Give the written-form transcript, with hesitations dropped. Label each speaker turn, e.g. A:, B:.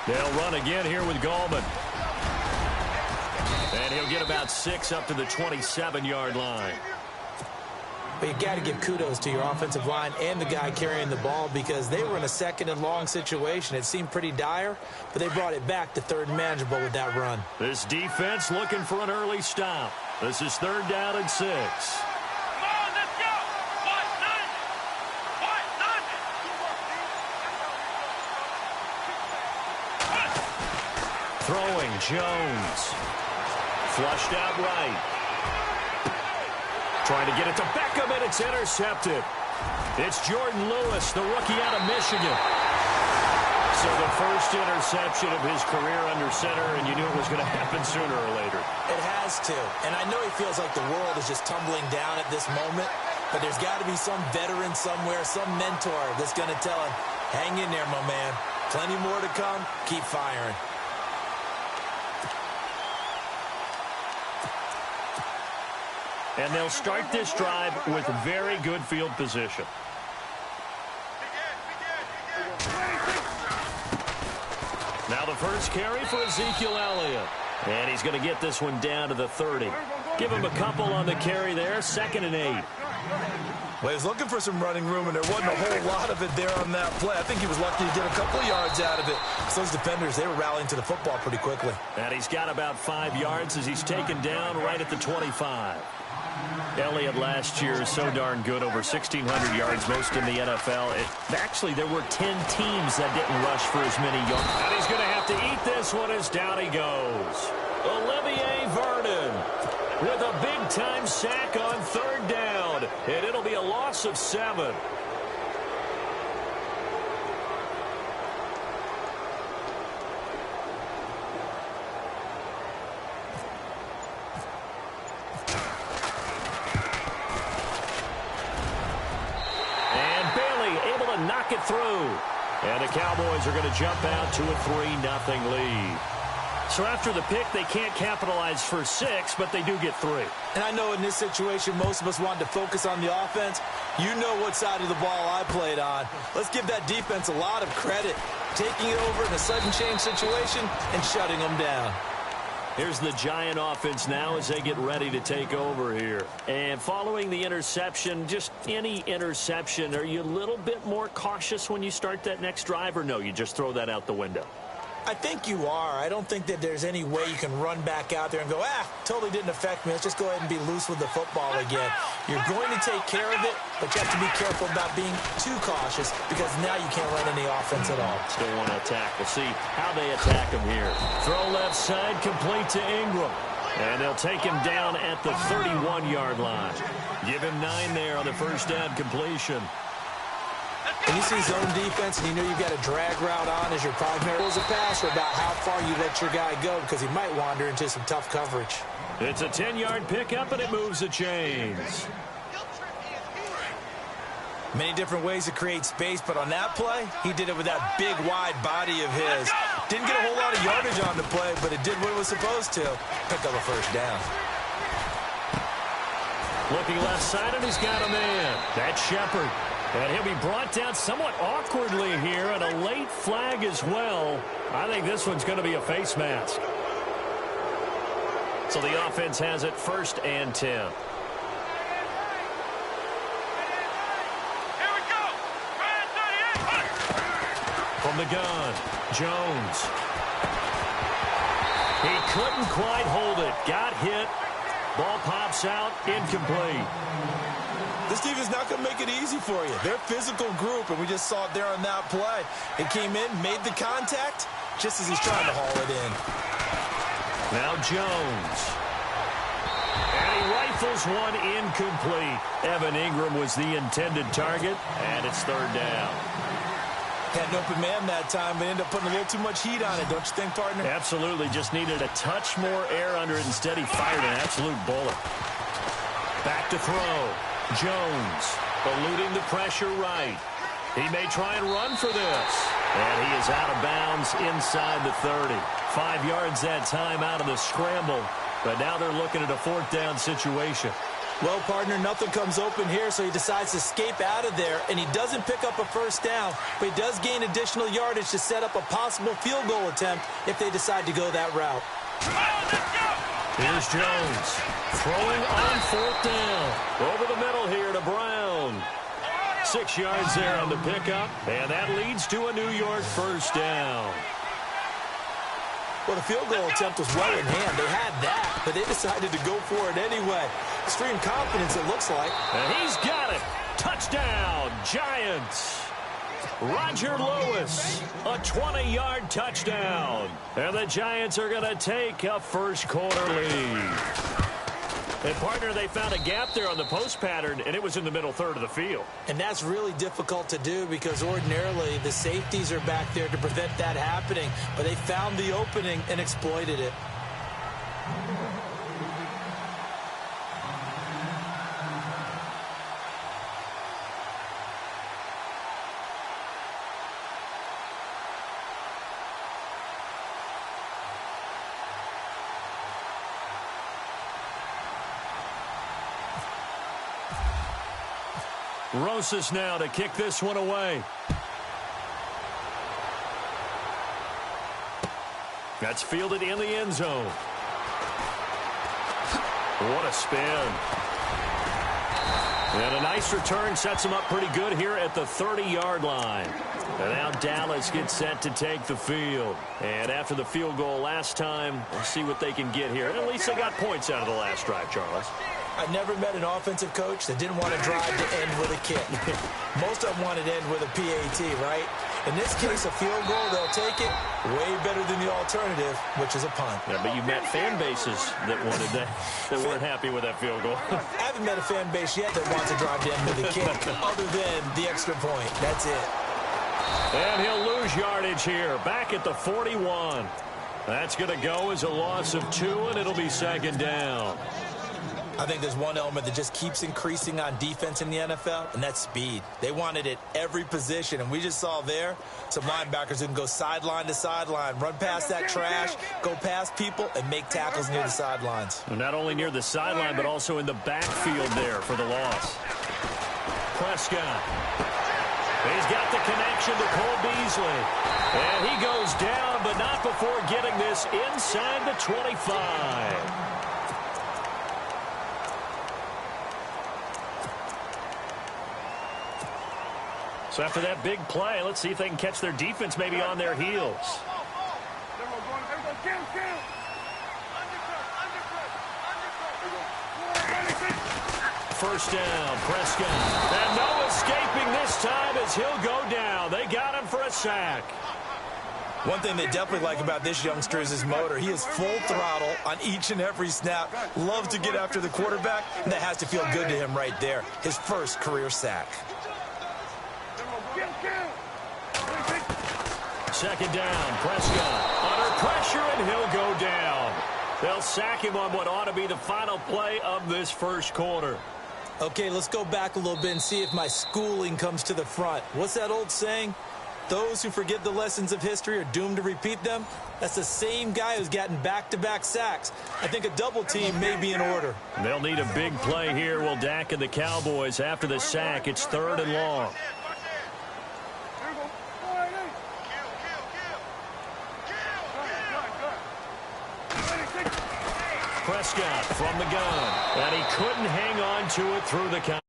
A: They'll run again here with Gallman. And he'll get about 6 up to the 27-yard line.
B: But you got to give kudos to your offensive line and the guy carrying the ball because they were in a second and long situation. It seemed pretty dire, but they brought it back to third and manageable with that run.
A: This defense looking for an early stop. This is 3rd down and 6. Throwing, Jones. Flushed out right. Trying to get it to Beckham, and it's intercepted. It's Jordan Lewis, the rookie out of Michigan. So the first interception of his career under center, and you knew it was going to happen sooner or later.
B: It has to. And I know he feels like the world is just tumbling down at this moment, but there's got to be some veteran somewhere, some mentor that's going to tell him, hang in there, my man. Plenty more to come. Keep firing.
A: And they'll start this drive with very good field position. Now the first carry for Ezekiel Elliott. And he's going to get this one down to the 30. Give him a couple on the carry there, 2nd and 8.
B: Well, he was looking for some running room, and there wasn't a whole lot of it there on that play. I think he was lucky to get a couple of yards out of it. Because those defenders, they were rallying to the football pretty quickly.
A: And he's got about 5 yards as he's taken down right at the 25. Elliott last year is so darn good, over 1,600 yards, most in the NFL. Actually, there were 10 teams that didn't rush for as many yards. And he's going to have to eat this one as down he goes. Olivier Vernon with a big-time sack on 3rd down. And it'll be a loss of 7. Knock it through. And the Cowboys are going to jump out to a 3-0 lead. So after the pick, they can't capitalize for 6, but they do get 3.
B: And I know in this situation, most of us wanted to focus on the offense. You know what side of the ball I played on. Let's give that defense a lot of credit. Taking it over in a sudden change situation and shutting them down.
A: Here's the Giant offense now as they get ready to take over here. And following the interception, just any interception, are you a little bit more cautious when you start that next drive, or no, you just throw that out the window?
B: I think you are. I don't think that there's any way you can run back out there and go, totally didn't affect me. Let's just go ahead and be loose with the football again. You're going to take care of it, but you have to be careful about being too cautious because now you can't run any offense at all.
A: Still want to attack. We'll see how they attack him here. Throw left side, complete to Ingram. And they'll take him down at the 31-yard line. Give him 9 there on the first down completion.
B: When you see zone defense and you know you've got a drag route on as your primary rules of pass or about how far you let your guy go because he might wander into some tough coverage.
A: It's a 10-yard pickup, and it moves the chains.
B: Many different ways to create space, but on that play, he did it with that big, wide body of his. Didn't get a whole lot of yardage on the play, but it did what it was supposed to. Pick up a first down.
A: Looking left side, and he's got a man. That's Shepard. And he'll be brought down somewhat awkwardly here, and a late flag as well. I think this one's going to be a face mask. So the offense has it 1st and 10.
C: Here we go.
A: From the gun, Jones. He couldn't quite hold it. Got hit. Ball pops out, incomplete.
B: This team is not going to make it easy for you. They're a physical group, and we just saw it there on that play. It came in, made the contact, just as he's trying to haul it in.
A: Now Jones. And he rifles one incomplete. Evan Ingram was the intended target, and it's 3rd down.
B: Had an open man that time, but ended up putting a little too much heat on it, don't you think, partner?
A: Absolutely. Just needed a touch more air under it. Instead, he fired an absolute bullet. Back to throw. Jones eluding the pressure right. He may try and run for this. And he is out of bounds inside the 30. 5 yards that time out of the scramble. But now they're looking at a 4th down situation.
B: Well, partner, nothing comes open here, so he decides to escape out of there, and he doesn't pick up a first down, but he does gain additional yardage to set up a possible field goal attempt if they decide to go that route.
A: Here's Jones throwing on fourth down. Over the middle here to Brown. 6 yards there on the pickup, and that leads to a New York first down.
B: Well, the field goal attempt was well in hand. They had that, but they decided to go for it anyway. Extreme confidence, it looks like.
A: And he's got it. Touchdown, Giants. Roger Lewis, a 20-yard touchdown. And the Giants are going to take a first-quarter lead. And, partner, they found a gap there on the post pattern, and it was in the middle third of the field.
B: And that's really difficult to do because ordinarily the safeties are back there to prevent that happening. But they found the opening and exploited it.
A: Rosas now to kick this one away. That's fielded in the end zone. What a spin. And a nice return sets him up pretty good here at the 30-yard line. And now Dallas gets set to take the field. And after the field goal last time, we'll see what they can get here. And at least they got points out of the last drive, Charles.
B: I never met an offensive coach that didn't want to drive to end with a kick. Most of them wanted to end with a PAT, right? In this case, a field goal, they'll take it way better than the alternative, which is a punt.
A: Yeah, but you met fan bases that wanted that weren't happy with that field goal.
B: I haven't met a fan base yet that wants to drive to end with a kick, other than the extra point. That's it.
A: And he'll lose yardage here, back at the 41. That's going to go as a loss of 2, and it'll be second down.
B: I think there's one element that just keeps increasing on defense in the NFL, and that's speed. They want it at every position, and we just saw there some linebackers who can go sideline to sideline, run past that trash, go past people, and make tackles near the sidelines.
A: Not only near the sideline, but also in the backfield there for the loss. Prescott. He's got the connection to Cole Beasley. And he goes down, but not before getting this inside the 25. So after that big play, let's see if they can catch their defense maybe on their heels. First down, Prescott. And no escaping this time as he'll go down. They got him for a sack.
B: One thing they definitely like about this youngster is his motor. He is full throttle on each and every snap. Loves to get after the quarterback, and that has to feel good to him right there. His first career sack.
A: Second down, Prescott under pressure, and he'll go down. They'll sack him on what ought to be the final play of this first quarter.
B: Okay, let's go back a little bit and see if my schooling comes to the front. What's that old saying? Those who forget the lessons of history are doomed to repeat them. That's the same guy who's gotten back-to-back sacks. I think a double team may be in order.
A: They'll need a big play here, will Dak and the Cowboys after the sack. It's 3rd and long. Prescott from the gun, and he couldn't hang on to it through the count.